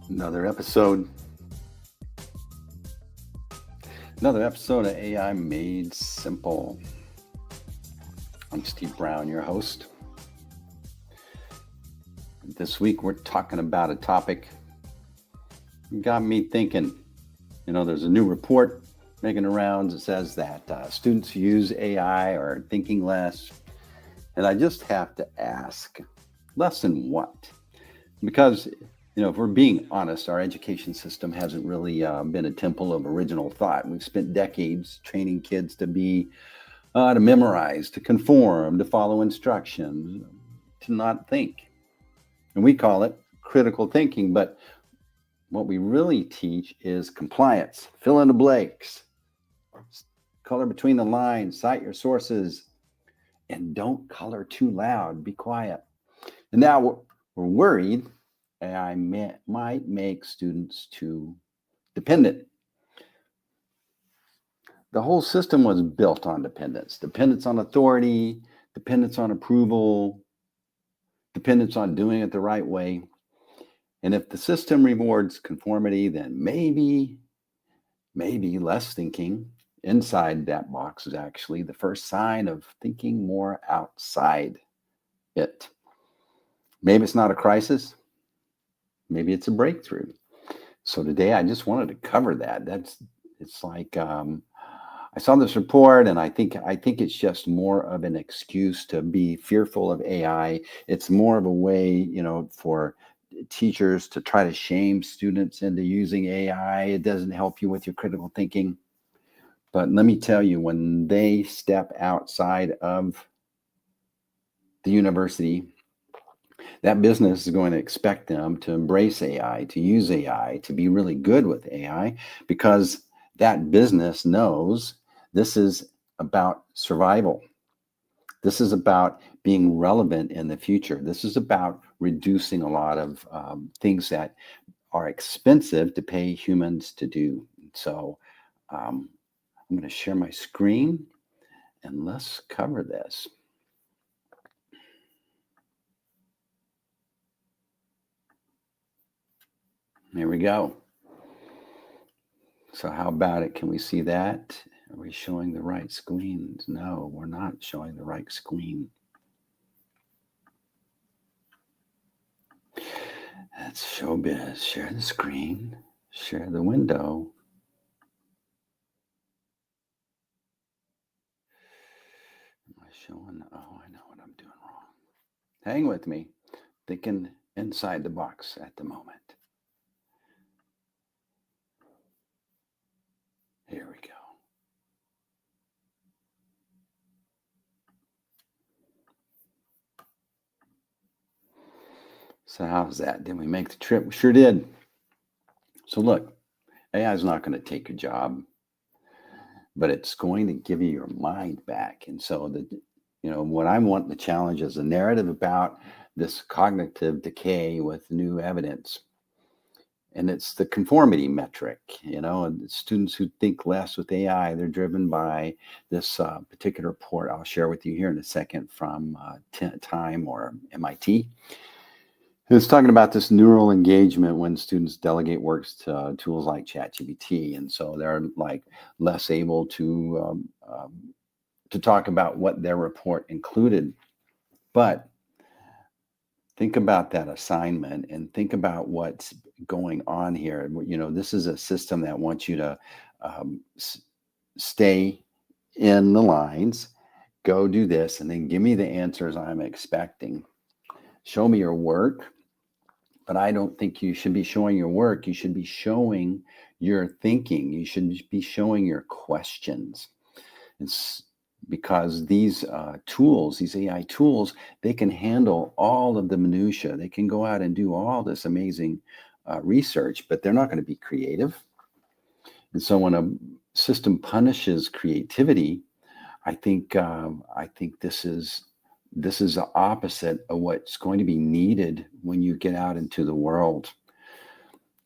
Another episode. Another episode of AI Made Simple. I'm Steve Brown, your host. This week we're talking about a topic that got me thinking. There's a new report making the rounds that says that students who use AI are thinking less. And I just have to ask, less than what? Because if we're being honest, our education system hasn't really been a temple of original thought. We've spent decades training kids to memorize, to conform, to follow instructions, to not think. And we call it critical thinking. But what we really teach is compliance, fill in the blanks, color between the lines, cite your sources, and don't color too loud. Be quiet. And now we're worried AI might make students too dependent. The whole system was built on dependence on authority, dependence on approval, dependence on doing it the right way. And if the system rewards conformity, then maybe less thinking inside that box is actually the first sign of thinking more outside it. Maybe it's not a crisis. Maybe it's a breakthrough. So today I just wanted to cover that. It's like I saw this report, and I think it's just more of an excuse to be fearful of AI. It's more of a way, for teachers to try to shame students into using AI. It doesn't help you with your critical thinking. But let me tell you, when they step outside of the university, that business is going to expect them to embrace AI, to use AI, to be really good with AI, because that business knows this is about survival. This is about being relevant in the future. This is about reducing a lot of things that are expensive to pay humans to do. So I'm going to share my screen and let's cover this. There we go. So how about it? Can we see that? Are we showing the right screen? No, we're not showing the right screen. That's showbiz. Share the screen. Share the window. Am I showing? Oh, I know what I'm doing wrong. Hang with me. Thinking inside the box at the moment. Here we go. So how's that? Did we make the trip? We sure did. So look, AI is not going to take your job, but it's going to give you your mind back. And so what I want to challenge is a narrative about this cognitive decay with new evidence. And it's the conformity metric, and students who think less with AI, they're driven by this particular report I'll share with you here in a second from Time or MIT. It's talking about this neural engagement when students delegate works to tools like ChatGPT, and so they're like less able to talk about what their report included. But think about that assignment and think about what's going on here. This is a system that wants you to stay in the lines, go do this, and then give me the answers I'm expecting. Show me your work. But I don't think you should be showing your work. You should be showing your thinking. You should be showing your questions. It's because these tools, these AI tools, they can handle all of the minutia. They can go out and do all this amazing research, but they're not going to be creative. And so when a system punishes creativity, I think this is the opposite of what's going to be needed when you get out into the world.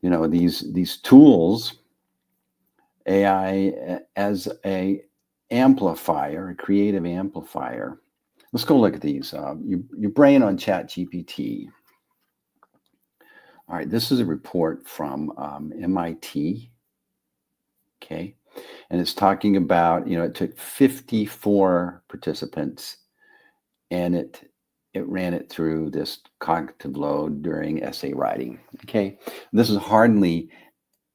These tools, AI as a amplifier, a creative amplifier. Let's go look at these. Your brain on ChatGPT. All right, this is a report from MIT. Okay, and it's talking about, it took 54 participants, and it ran it through this cognitive load during essay writing. Okay, this is hardly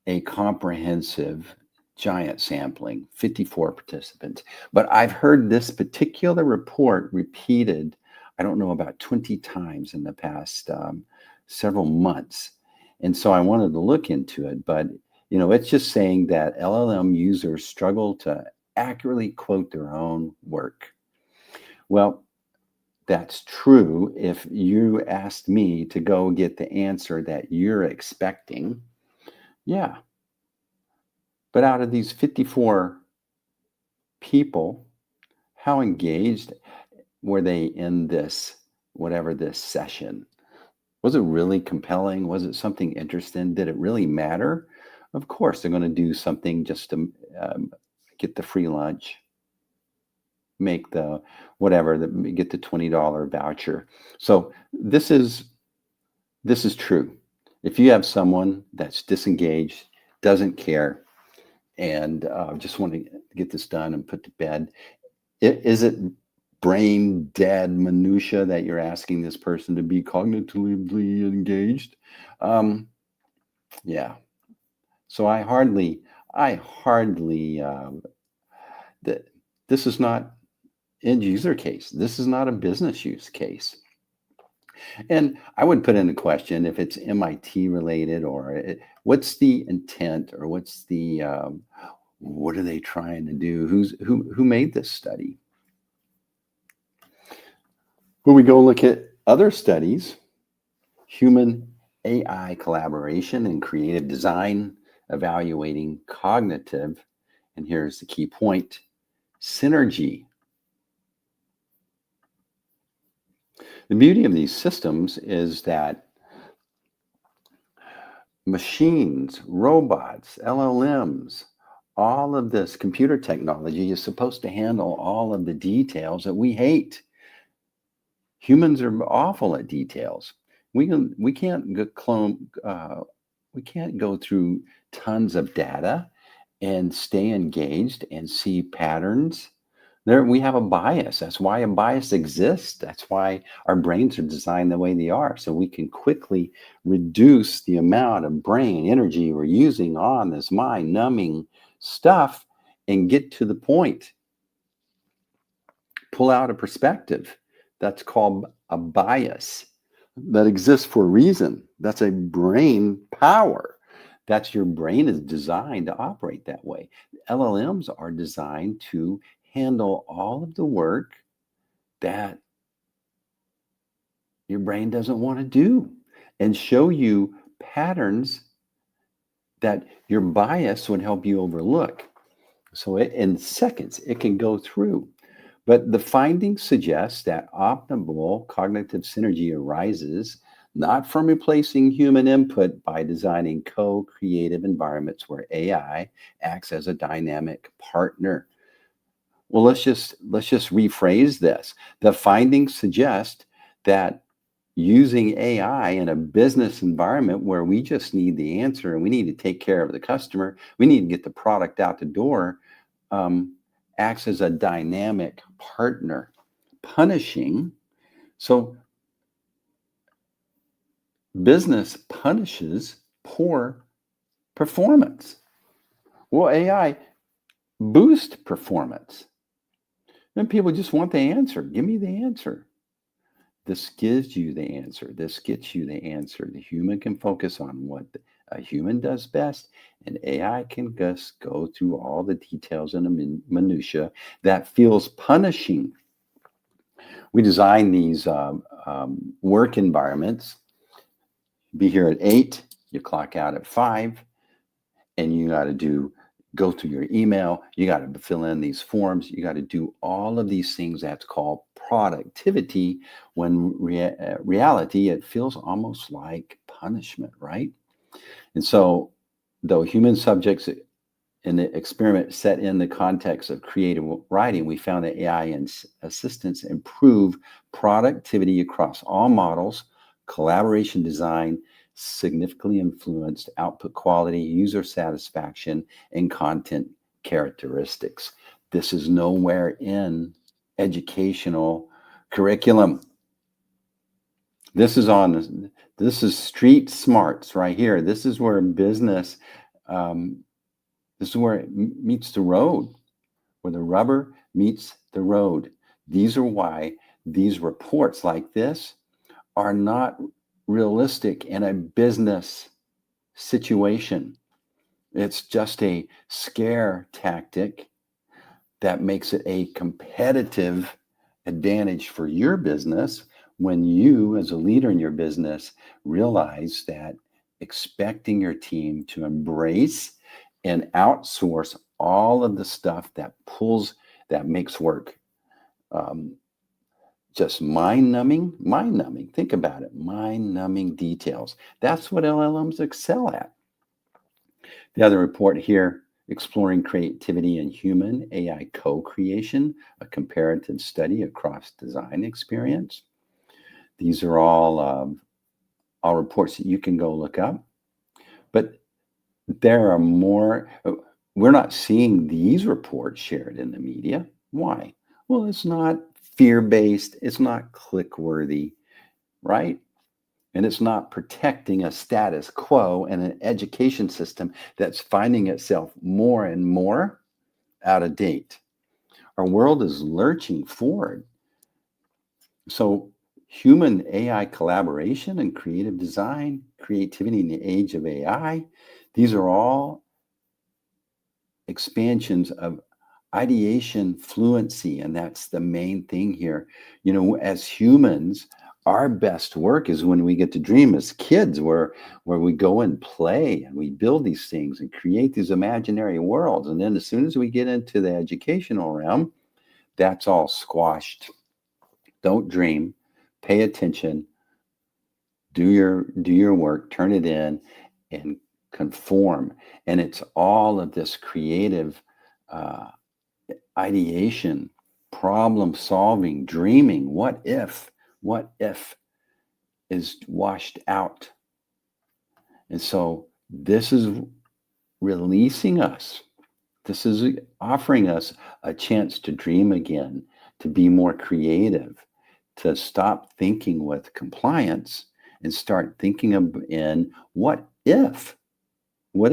a comprehensive giant sampling, 54 participants. But I've heard this particular report repeated, I don't know, about 20 times in the past several months. And so I wanted to look into it. But, it's just saying that LLM users struggle to accurately quote their own work. Well, that's true if you asked me to go get the answer that you're expecting. Yeah. But out of these 54 people, how engaged were they in this, whatever this session? Was it really compelling? Was it something interesting? Did it really matter? Of course, they're going to do something just to get the free lunch, make the whatever, get the $20 voucher. So this is true. If you have someone that's disengaged, doesn't care, and just want to get this done and put to bed. Is it brain dead minutia that you're asking this person to be cognitively engaged? Yeah. So I hardly, that this is not end user case. This is not a business use case. And I would put in a question if it's MIT related, or what's the intent, or what's the what are they trying to do? Who made this study? When we go look at other studies, human AI collaboration and creative design, evaluating cognitive, and here's the key point, synergy. The beauty of these systems is that machines, robots, LLMs, all of this computer technology is supposed to handle all of the details that we hate. Humans are awful at details. We can't we can't go through tons of data and stay engaged and see patterns. There we have a bias. That's why a bias exists. That's why our brains are designed the way they are, so we can quickly reduce the amount of brain energy we're using on this mind-numbing stuff and get to the point. Pull out a perspective. That's called a bias that exists for a reason. That's a brain power. That's your brain is designed to operate that way. LLMs are designed to handle all of the work that your brain doesn't want to do and show you patterns that your bias would help you overlook. So in seconds, it can go through. But the findings suggest that optimal cognitive synergy arises not from replacing human input by designing co-creative environments where AI acts as a dynamic partner. Well, let's just rephrase this. The findings suggest that using AI in a business environment where we just need the answer and we need to take care of the customer, we need to get the product out the door, acts as a dynamic partner, punishing. So business punishes poor performance. Well, AI boosts performance. And people just want the answer. Give me the answer. This gives you the answer. This gets you the answer. The human can focus on what a human does best, and AI can just go through all the details and the minutia that feels punishing. We design these work environments. Be here at 8, you clock out at 5, and you got to go through your email. You got to fill in these forms. You got to do all of these things. That's called productivity. When reality, it feels almost like punishment, right? And so, though human subjects in the experiment set in the context of creative writing, we found that AI and assistants improve productivity across all models, collaboration design, significantly influenced output quality, user satisfaction, and content characteristics. This is nowhere in educational curriculum. This is street smarts right here. This is where business, this is where it meets the road, where the rubber meets the road. These are why these reports like this are not realistic in a business situation. It's just a scare tactic that makes it a competitive advantage for your business when you, as a leader in your business, realize that expecting your team to embrace and outsource all of the stuff that makes work just mind-numbing. Think about it, mind-numbing details. That's what LLMs excel at. The other report here, Exploring Creativity and Human AI Co-Creation, a comparative study across design experience. These are all reports that you can go look up. But there are more. We're not seeing these reports shared in the media. Why? Well, it's not fear-based. It's not click-worthy, right? And it's not protecting a status quo and an education system that's finding itself more and more out of date. Our world is lurching forward. So human AI collaboration and creative design, creativity in the age of AI, these are all expansions of ideation fluency. And that's the main thing here. You know, as humans, our best work is when we get to dream as kids, where we go and play and we build these things and create these imaginary worlds. And then as soon as we get into the educational realm, that's all squashed. Don't dream, pay attention, do your work, turn it in, and conform. And it's all of this creative ideation, problem solving, dreaming. What if is washed out. And so this is releasing us. This is offering us a chance to dream again, to be more creative, to stop thinking with compliance and start thinking in what if what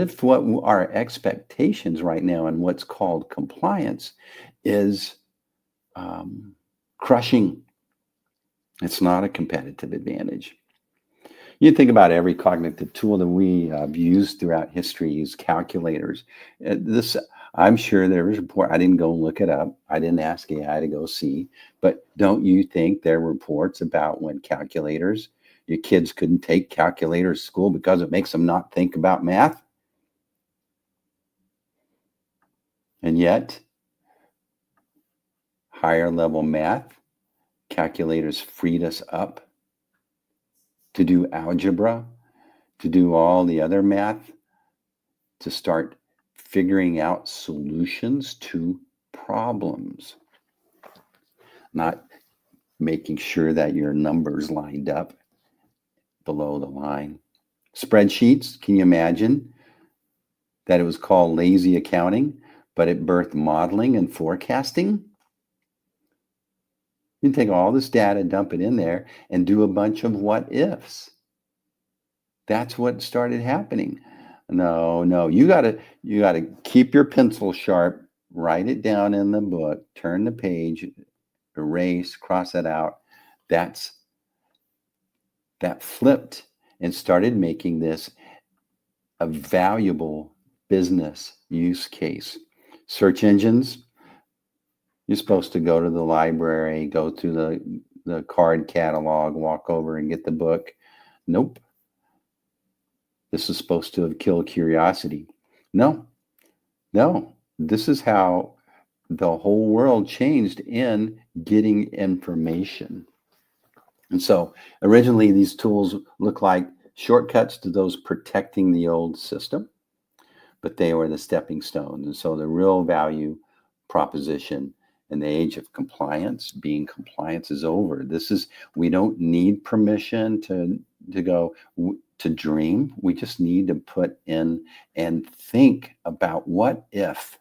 our expectations right now and what's called compliance is crushing. It's not a competitive advantage. You think about every cognitive tool that we have used throughout history, use calculators. I'm sure there was a report. I didn't go and look it up. I didn't ask AI to go see. But don't you think there are reports about when your kids couldn't take calculators to school because it makes them not think about math? And yet, higher level math, calculators freed us up to do algebra, to do all the other math, to start figuring out solutions to problems, not making sure that your numbers lined up below the line. Spreadsheets, can you imagine that it was called lazy accounting, but it birthed modeling and forecasting? You can take all this data, dump it in there, and do a bunch of what ifs. That's what started happening. No, you gotta keep your pencil sharp, write it down in the book, turn the page, erase, cross it out. That flipped and started making this a valuable business use case. Search engines, you're supposed to go to the library, go to the card catalog, walk over and get the book. Nope. This is supposed to have killed curiosity. No. This is how the whole world changed in getting information. And so originally these tools look like shortcuts to those protecting the old system, but they were the stepping stones. And so the real value proposition in the age of compliance is over. We don't need permission to to go to dream. We just need to put in and think about what if.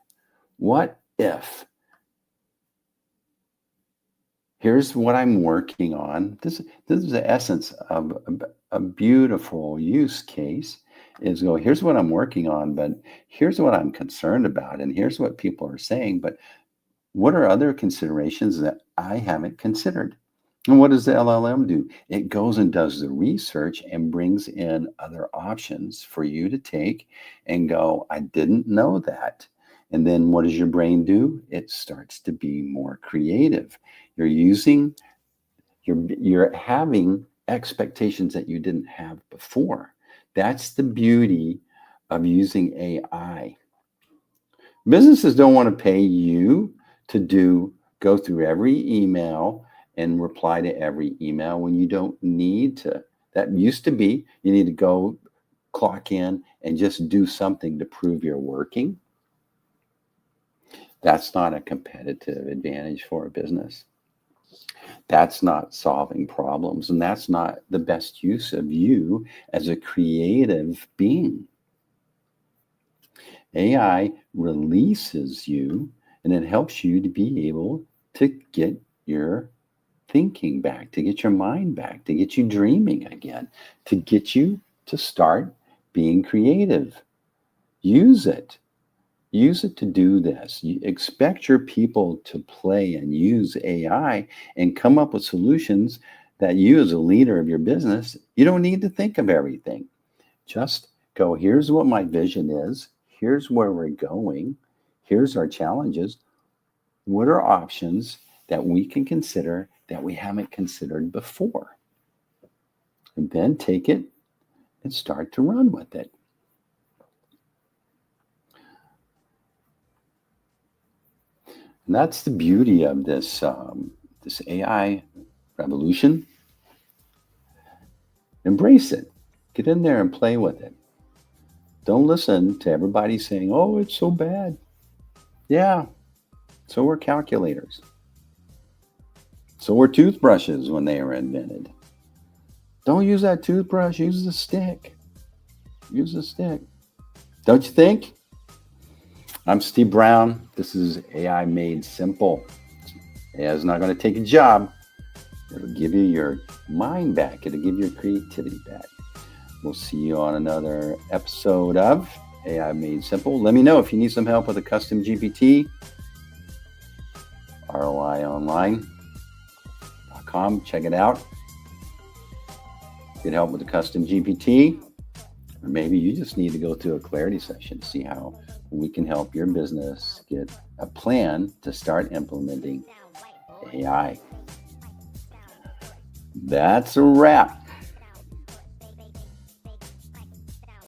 What if? Here's what I'm working on. This is the essence of a beautiful use case is go, here's what I'm working on, but here's what I'm concerned about, and here's what people are saying, but what are other considerations that I haven't considered? And what does the LLM do? It goes and does the research and brings in other options for you to take and go, I didn't know that. And then what does your brain do? It starts to be more creative. You're using, you're having expectations that you didn't have before. That's the beauty of using AI. Businesses don't want to pay you to go through every email and reply to every email when you don't need to. That used to be you need to go clock in and just do something to prove you're working. That's not a competitive advantage for a business. That's not solving problems, and that's not the best use of you as a creative being. AI releases you and it helps you to be able to get your thinking back, to get your mind back, to get you dreaming again, to get you to start being creative. Use it. Use it to do this. You expect your people to play and use AI and come up with solutions that you, as a leader of your business, you don't need to think of everything. Just go, here's what my vision is. Here's where we're going. Here's our challenges. What are options that we can consider that we haven't considered before? And then take it and start to run with it. And that's the beauty of this AI revolution. Embrace it. Get in there and play with it. Don't listen to everybody saying, oh, it's so bad. Yeah, so were calculators. So were toothbrushes when they were invented. Don't use that toothbrush, use the stick. Use the stick. Don't you think? I'm Steve Brown. This is AI Made Simple. AI is not going to take a job. It'll give you your mind back. It'll give you your creativity back. We'll see you on another episode of AI Made Simple. Let me know if you need some help with a custom GPT. ROIonline.com. Check it out. Get help with the custom GPT. Or maybe you just need to go through a clarity session to see how we can help your business get a plan to start implementing AI. That's a wrap.